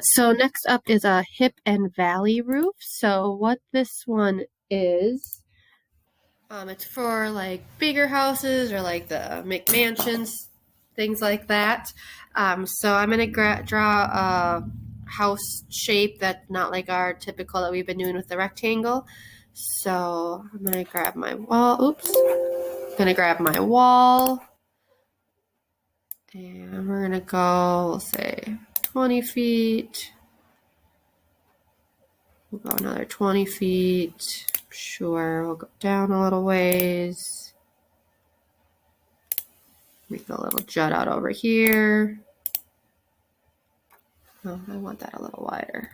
So next up is a hip and valley roof. So what this one is, it's for like bigger houses or like the McMansions, things like that. So I'm gonna draw a house shape that's not like our typical that we've been doing with the rectangle. So I'm gonna grab my wall. Oops. I'm gonna grab my wall, and we're gonna go. We'll say 20 feet. We'll go another 20 feet. Sure, we'll go down a little ways. Make a little jut out over here. Oh, I want that a little wider.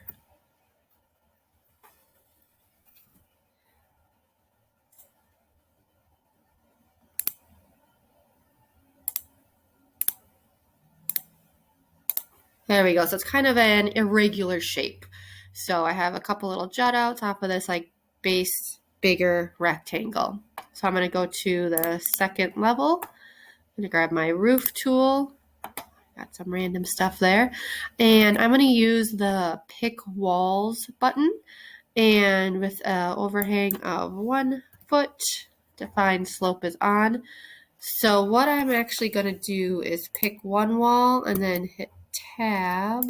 There we go. So it's kind of an irregular shape. So I have a couple little jut outs off of this like base bigger rectangle. So I'm going to go to the second level. I'm going to grab my roof tool. Got some random stuff there. And I'm going to use the pick walls button. And with an overhang of 1 foot, define slope is on. So what I'm actually going to do is pick one wall and then hit tab.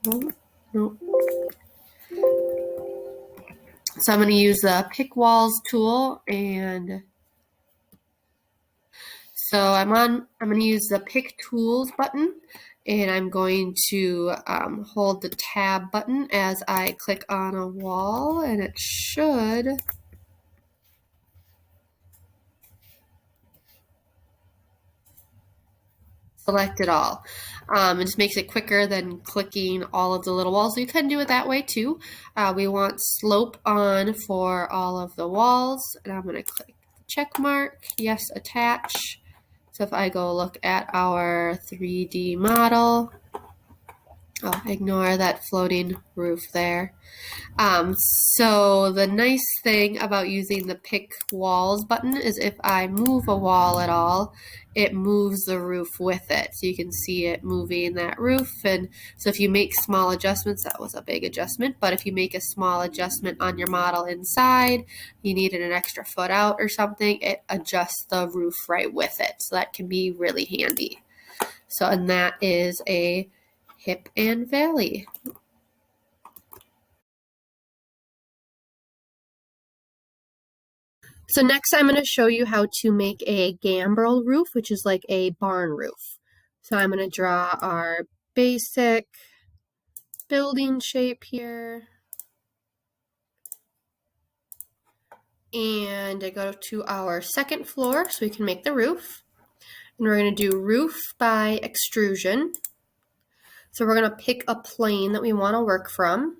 Oh, no. So I'm going to use the pick walls tool, and so I'm going to use the pick tools button, and I'm going to hold the tab button as I click on a wall, and it should select it all. It just makes it quicker than clicking all of the little walls. So you can do it that way too. We want slope on for all of the walls, and I'm going to click the check mark. Yes, attach. So if I go look at our 3D model, oh, ignore that floating roof there. So the nice thing about using the pick walls button is if I move a wall at all, it moves the roof with it. So you can see it moving that roof. And so if you make small adjustments, that was a big adjustment, but if you make a small adjustment on your model inside, you needed an extra foot out or something, it adjusts the roof right with it. So that can be really handy. So, and that is a hip and valley. So next I'm going to show you how to make a gambrel roof, which is like a barn roof. So I'm going to draw our basic building shape here. And I go to our second floor so we can make the roof. And we're going to do roof by extrusion. So we're going to pick a plane that we want to work from.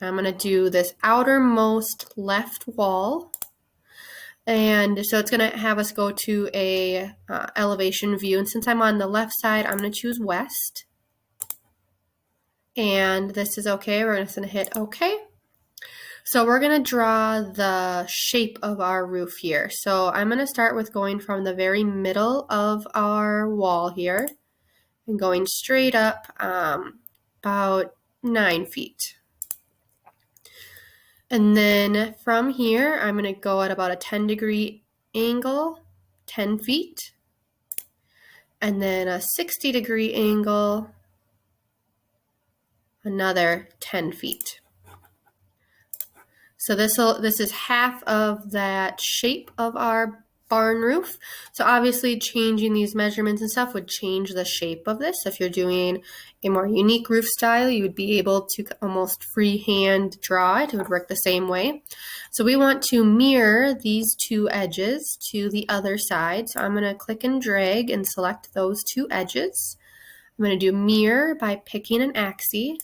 I'm going to do this outermost left wall. And so it's going to have us go to a elevation view. And since I'm on the left side, I'm going to choose west. And this is okay. We're just going to hit okay. So we're going to draw the shape of our roof here. So I'm going to start with going from the very middle of our wall here and going straight up about 9 feet. And then from here, I'm going to go at about a 10-degree angle, 10 feet. And then a 60-degree angle, another 10 feet. So this is half of that shape of our barn roof. So obviously changing these measurements and stuff would change the shape of this. If you're doing a more unique roof style, you would be able to almost freehand draw it. It would work the same way. So we want to mirror these two edges to the other side. So I'm going to click and drag and select those two edges. I'm going to do mirror by picking an axis,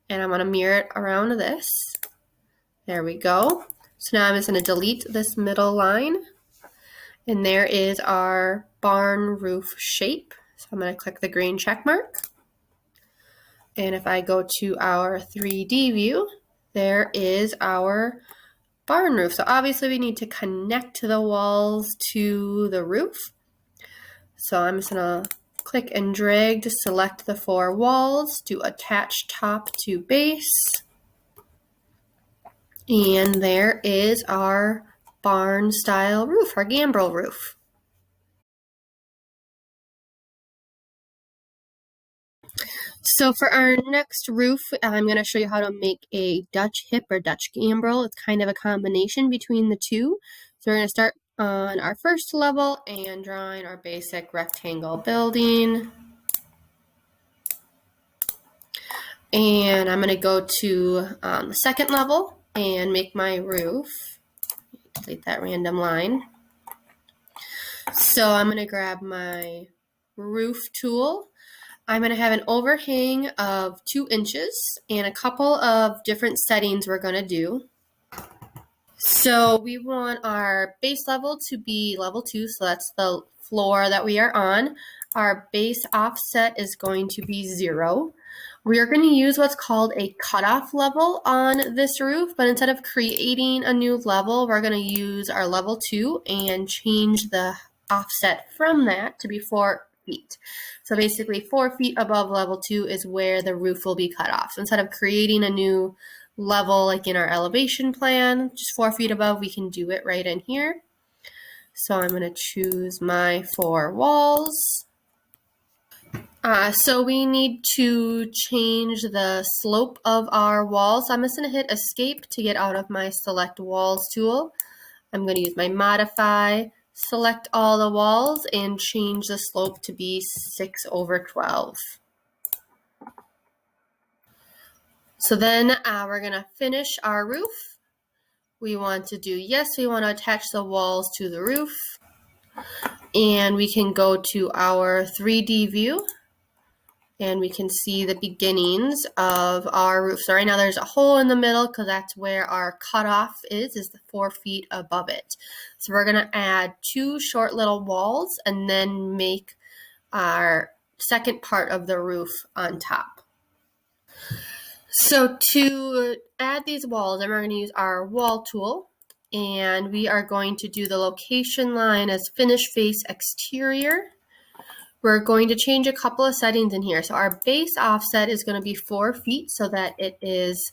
and I'm going to mirror it around this. There we go. So now I'm just going to delete this middle line. And there is our barn roof shape. So I'm going to click the green check mark. And if I go to our 3D view, there is our barn roof. So obviously we need to connect the walls to the roof. So I'm just going to Click and drag to select the 4 walls, do attach top to base, and there is our barn style roof, our gambrel roof. So for our next roof, I'm going to show you how to make a Dutch hip or Dutch gambrel. It's kind of a combination between the two. So we're going to start on our first level and drawing our basic rectangle building. And I'm going to go to the second level and make my roof. Delete that random line. So I'm going to grab my roof tool. I'm going to have an overhang of 2 inches and a couple of different settings we're going to do. So we want our base level to be level 2, so that's the floor that we are on. Our base offset is going to be 0. We are going to use what's called a cutoff level on this roof, but instead of creating a new level, we're going to use our level 2 and change the offset from that to be 4 feet. So basically 4 feet above level 2 is where the roof will be cut off. So instead of creating a new level like in our elevation plan, just 4 feet above, we can do it right in here. So I'm going to choose my 4 walls. So we need to change the slope of our walls. I'm just going to hit escape to get out of my select walls tool. I'm going to use my modify, select all the walls, and change the slope to be 6/12. So then we're going to finish our roof. We want to attach the walls to the roof. And we can go to our 3D view and we can see the beginnings of our roof. So right now there's a hole in the middle because that's where our cutoff is the 4 feet above it. So we're going to add 2 short little walls and then make our second part of the roof on top. So to add these walls, we're going to use our wall tool, and we are going to do the location line as finish face exterior. We're going to change a couple of settings in here. So our base offset is going to be 4 feet so that it is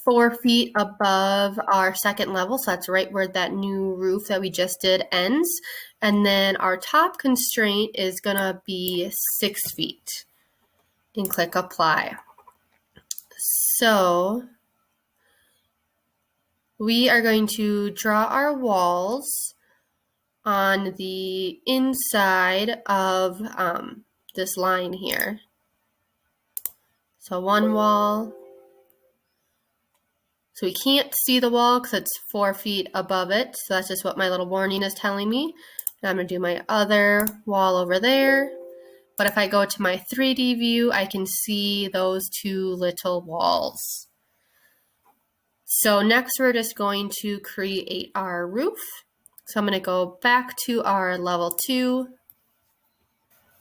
4 feet above our second level. So that's right where that new roof that we just did ends. And then our top constraint is going to be 6 feet. And click apply. So we are going to draw our walls on the inside of this line here. So 1 wall. So we can't see the wall because it's 4 feet above it. So that's just what my little warning is telling me. And I'm going to do my other wall over there. But if I go to my 3D view, I can see those 2 little walls. So next we're just going to create our roof. So I'm going to go back to our level 2.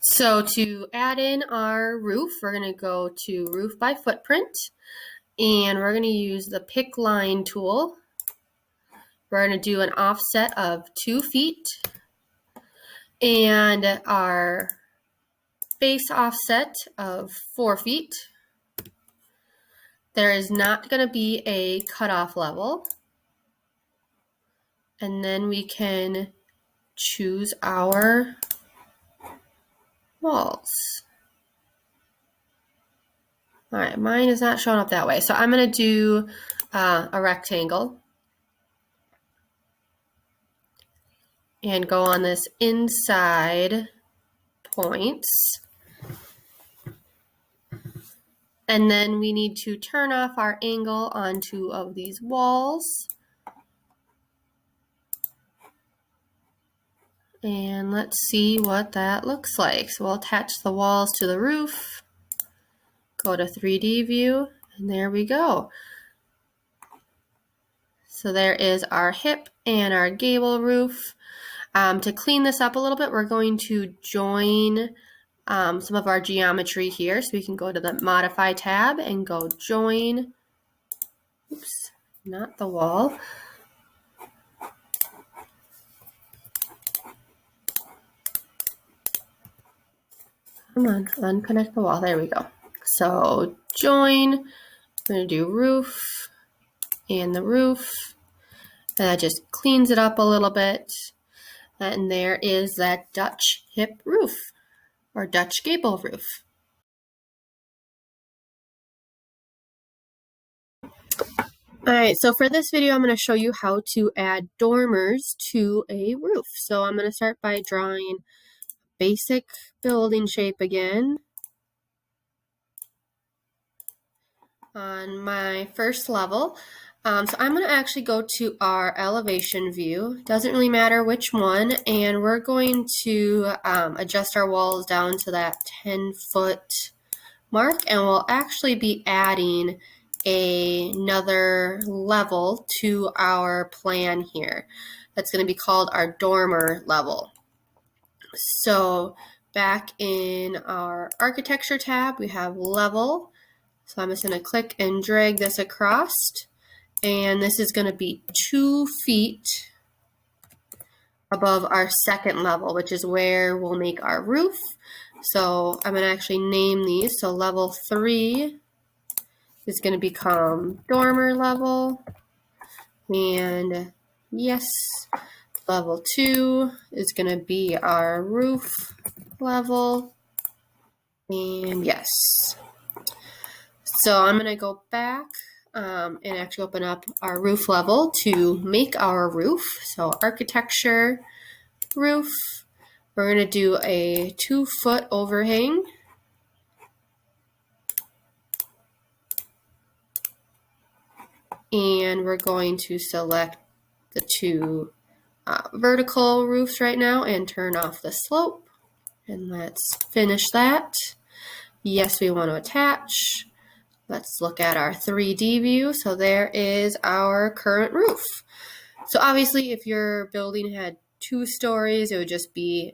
So to add in our roof, we're going to go to roof by footprint, and we're going to use the pick line tool. We're going to do an offset of 2 feet, and our base offset of 4 feet. There is not going to be a cutoff level. And then we can choose our walls. All right, mine is not showing up that way. So I'm going to do a rectangle and go on this inside points. And then we need to turn off our angle on 2 of these walls. And let's see what that looks like. So we'll attach the walls to the roof, go to 3D view, and there we go. So there is our hip and our gable roof. To clean this up a little bit, we're going to join some of our geometry here. So we can go to the Modify tab and go Join. Oops, not the wall. Come on, unconnect the wall. There we go. So join, I'm going to do roof and the roof. And that just cleans it up a little bit. And there is that Dutch hip roof or Dutch gable roof. All right, so for this video, I'm going to show you how to add dormers to a roof. So I'm going to start by drawing basic building shape again on my first level. So I'm going to actually go to our elevation view. Doesn't really matter which one, and we're going to adjust our walls down to that 10-foot mark, and we'll actually be adding another level to our plan here. That's going to be called our dormer level. So back in our architecture tab, we have level. So I'm just going to click and drag this across, and this is going to be 2 feet above our second level, which is where we'll make our roof. So I'm going to actually name these. So level 3 is going to become dormer level, and yes, level 2 is going to be our roof level, and yes. So I'm going to go back and actually open up our roof level to make our roof. So architecture, roof, we're going to do a 2-foot overhang. And we're going to select the 2 vertical roofs right now and turn off the slope. And let's finish that. Yes, we want to attach. Let's look at our 3D view. So there is our current roof. So obviously if your building had 2 stories, it would just be,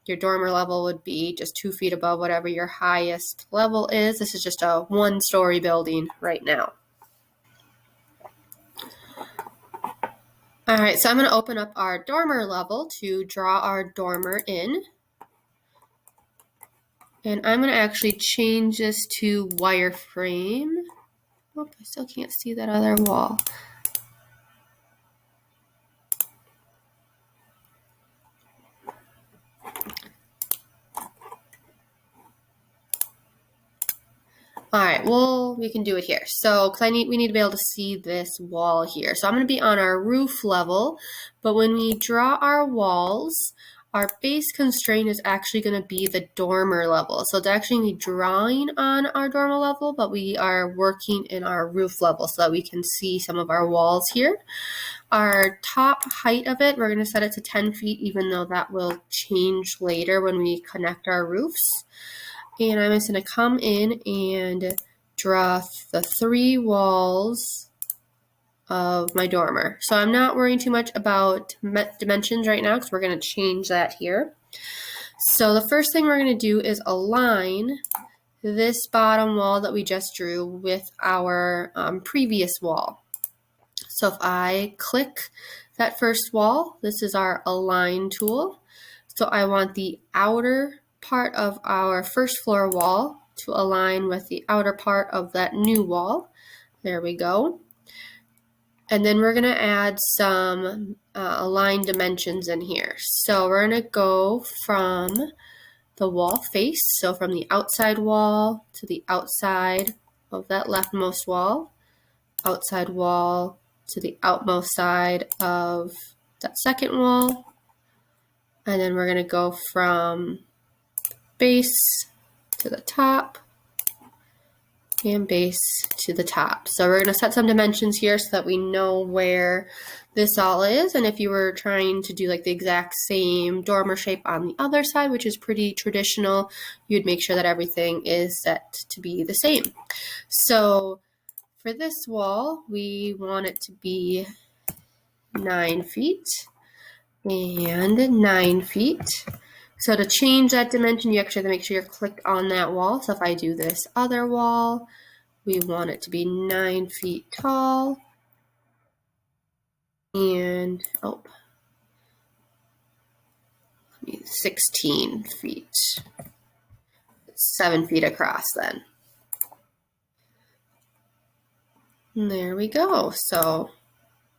your dormer level would be just 2 feet above whatever your highest level is. This is just a 1-story building right now. All right, so I'm going to open up our dormer level to draw our dormer in. And I'm going to actually change this to wireframe. Oh, I still can't see that other wall. All right, well, we can do it here. So, because we need to be able to see this wall here. So I'm going to be on our roof level, but when we draw our walls, our base constraint is actually going to be the dormer level. So it's actually drawing on our dormer level, but we are working in our roof level so that we can see some of our walls here. Our top height of it, we're going to set it to 10 feet, even though that will change later when we connect our roofs. And I'm just going to come in and draw the 3 walls of my dormer. So I'm not worrying too much about dimensions right now because we're going to change that here. So the first thing we're going to do is align this bottom wall that we just drew with our previous wall. So if I click that first wall, this is our align tool. So I want the outer part of our first floor wall to align with the outer part of that new wall. There we go. And then we're going to add some align dimensions in here. So we're going to go from the wall face, so from the outside wall to the outside of that leftmost wall, outside wall to the outmost side of that second wall, and then we're going to go from base to the top and base to the top. So we're going to set some dimensions here so that we know where this all is. And if you were trying to do like the exact same dormer shape on the other side, which is pretty traditional, you'd make sure that everything is set to be the same. So for this wall, we want it to be 9 feet and 9 feet. So to change that dimension, you actually have to make sure you're clicked on that wall. So if I do this other wall, we want it to be 9 feet tall and 16 feet. 7 feet across then. And there we go. So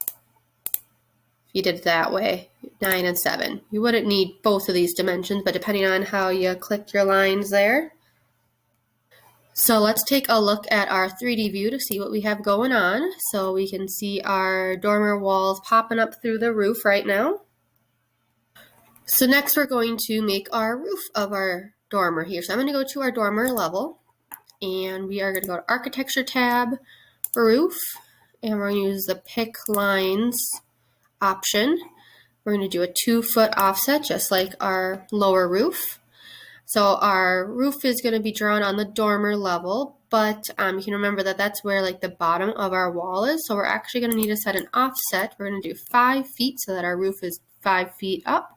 if you did it that way, 9 and 7. You wouldn't need both of these dimensions, but depending on how you click your lines there. So let's take a look at our 3D view to see what we have going on. So we can see our dormer walls popping up through the roof right now. So next we're going to make our roof of our dormer here. So I'm going to go to our dormer level, and we are going to go to Architecture tab, Roof, and we're going to use the Pick Lines option. We're going to do a 2-foot offset just like our lower roof. So our roof is going to be drawn on the dormer level, but you can remember that that's where like the bottom of our wall is. So we're actually going to need to set an offset. We're going to do 5 feet so that our roof is 5 feet up,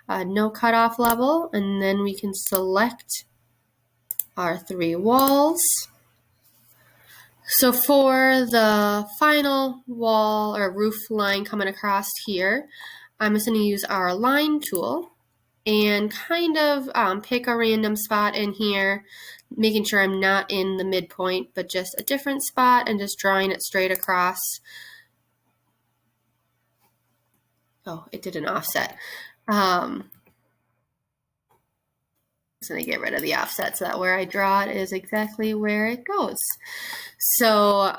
no cutoff level, and then we can select our 3 walls. So for the final wall or roof line coming across here, I'm just going to use our line tool and kind of pick a random spot in here, making sure I'm not in the midpoint, but just a different spot, and just drawing it straight across. Oh, it did an offset. I'm going to get rid of the offset so that where I draw it is exactly where it goes. So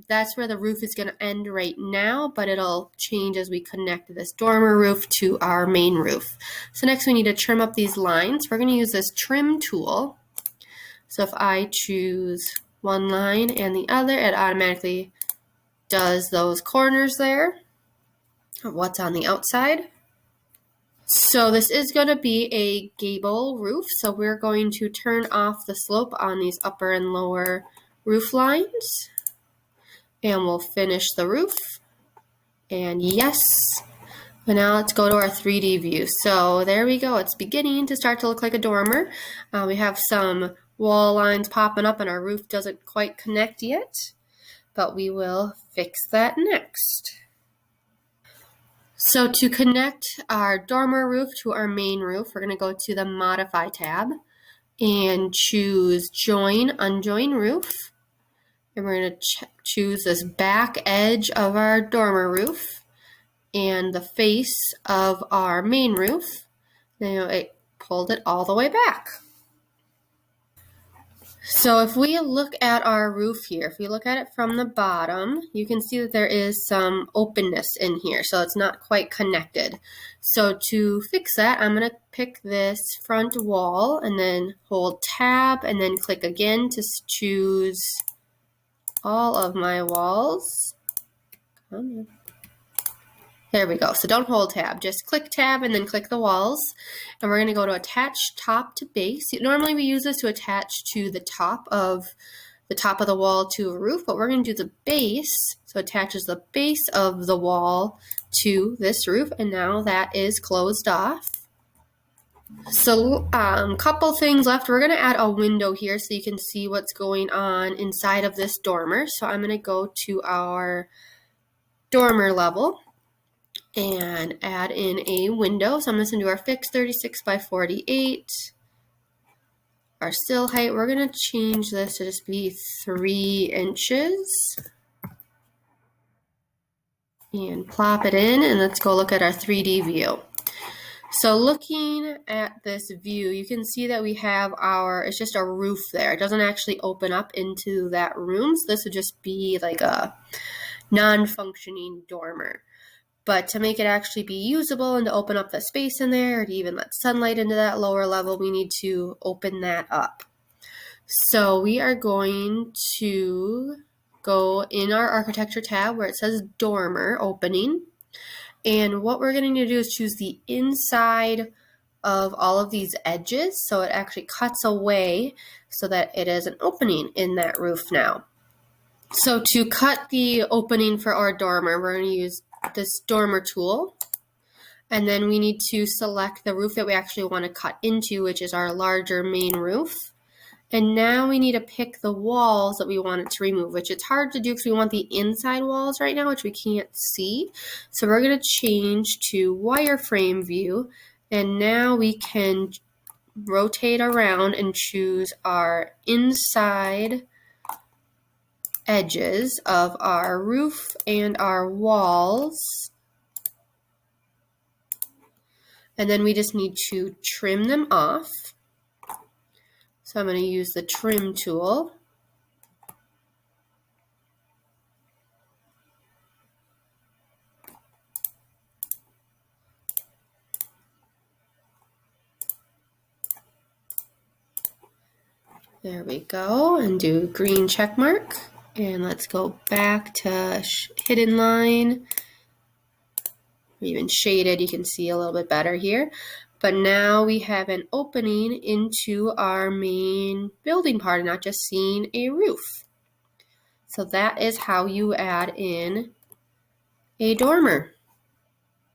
that's where the roof is going to end right now, but it'll change as we connect this dormer roof to our main roof. So next we need to trim up these lines. We're going to use this trim tool. So if I choose one line and the other, it automatically does those corners there, or what's on the outside. So this is going to be a gable roof, so we're going to turn off the slope on these upper and lower roof lines, and we'll finish the roof. And yes, and now let's go to our 3D view. So there we go, it's beginning to start to look like a dormer. We have some wall lines popping up and our roof doesn't quite connect yet, but we will fix that next. So to connect our dormer roof to our main roof, we're going to go to the Modify tab and choose Join Unjoin Roof. And we're going to choose this back edge of our dormer roof and the face of our main roof. Now it pulled it all the way back. So if we look at our roof here, if we look at it from the bottom, you can see that there is some openness in here, so it's not quite connected. So to fix that, I'm going to pick this front wall and then hold tab and then click again to choose all of my walls. Come on. There we go. So don't hold tab, just click tab and then click the walls. And we're going to go to attach top to base. Normally we use this to attach to the top of the wall to a roof, but we're going to do the base. So it attaches the base of the wall to this roof, and now that is closed off. So couple things left. We're going to add a window here so you can see what's going on inside of this dormer. So I'm going to go to our dormer level and add in a window. So I'm just going to do our fixed 36 by 48. Our sill height, we're going to change this to just be 3 inches. And plop it in, and let's go look at our 3D view. So looking at this view, you can see that we have it's just a roof there. It doesn't actually open up into that room. So this would just be like a non-functioning dormer. But to make it actually be usable and to open up the space in there, or to even let sunlight into that lower level, we need to open that up. So we are going to go in our Architecture tab where it says Dormer Opening. And what we're going to do is choose the inside of all of these edges, so it actually cuts away so that it is an opening in that roof now. So to cut the opening for our dormer, we're going to use this dormer tool, and then we need to select the roof that we actually want to cut into, which is our larger main roof. And now we need to pick the walls that we want it to remove, which it's hard to do because we want the inside walls right now, which we can't see. So we're going to change to wireframe view, and now we can rotate around and choose our inside edges of our roof and our walls. And then we just need to trim them off. So I'm going to use the trim tool. There we go, and do green check mark. And let's go back to hidden line. Even shaded, you can see a little bit better here. But now we have an opening into our main building part, not just seeing a roof. So that is how you add in a dormer.